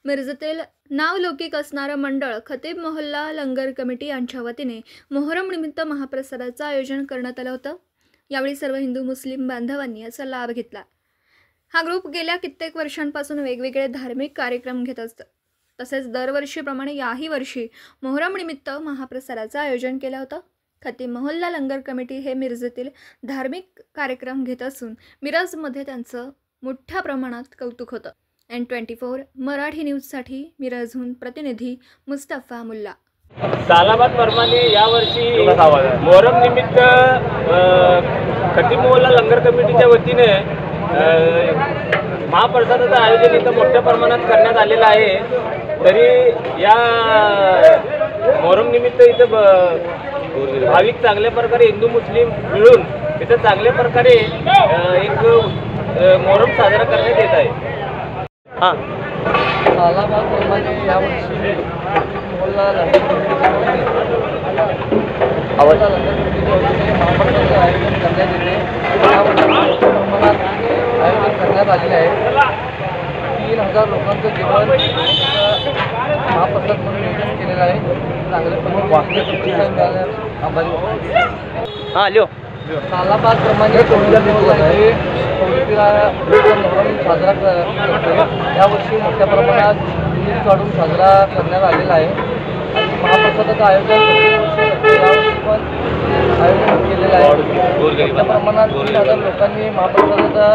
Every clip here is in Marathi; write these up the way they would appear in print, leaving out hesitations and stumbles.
मिरजेतील नावलौकिक असणारं मंडळ खतीब मोहल्ला लंगर कमिटी यांच्या वतीने मोहरम निमित्त महाप्रसादाचं आयोजन करण्यात आलं होतं। यावेळी सर्व हिंदू मुस्लिम बांधवांनी याचा लाभ घेतला। हा ग्रुप गेल्या कित्येक वर्षांपासून वेगवेगळे धार्मिक कार्यक्रम घेत असतो। तसेच दरवर्षीप्रमाणे याही वर्षी मोहरम निमित्त महाप्रसादाचं आयोजन केलं होतं। खतीब मोहल्ला लंगर कमिटी हे मिरजेतील धार्मिक कार्यक्रम घेत असून मिरजमध्ये त्यांचं मोठ्या प्रमाणात कौतुक होतं। N24 मराठी न्यूजसाठी मिरजहून प्रतिनिधी मुस्तफा मुल्ला। सालाबाद प्रमाणे यावर्षी मोहरम निमित्त खतीब मोहल्ला लंगर कमिटीच्या वतीने महाप्रसादाचं आयोजन इथं मोठ्या प्रमाणात करण्यात आलेलं आहे। तरी या मोहरम निमित्त इथं भाविक चांगल्या प्रकारे हिंदू मुस्लिम मिळून इथं चांगल्या प्रकारे एक मोहरम साजरा करण्यात येत आहे। हां, सालाबाद प्रमाणे यावर्षी मोहल्ला लंगर कमिटीच्या महाप्रसादाचं आयोजन करण्यात येते। यावर्षी मोठ्या प्रमाणात आयोजन करण्यात आलेले आहे। 3000 लोकांचं जेवण महाप्रसाद म्हणून नियोजन केलेलं आहे। चांगल्या पद्धतीने सालाबाद प्रमाणे मोहरम साजरा करतो। यावर्षी मोठ्या प्रमाणात जुलूस काढून साजरा करण्यात आलेला आहे आणि महाप्रसादाचं आयोजन यावर्षी पण आयोजन केलेलं आहे। मोठ्या प्रमाणात 3000 लोकांनी महाप्रसादाचा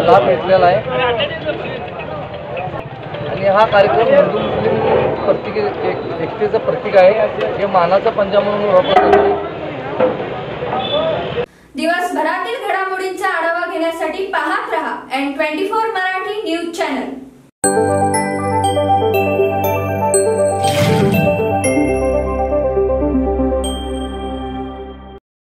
लाभ घेतलेला आहे आणि हा कार्यक्रम हिंदू मुस्लिम एकतेचं प्रतीक आहे। हे मानाचा पंजा म्हणून ओळखला जातो। दिवसभरातील घडामोडींचा आढावा घेण्यासाठी पाहत रहा N24 मराठी न्यूज चॅनल।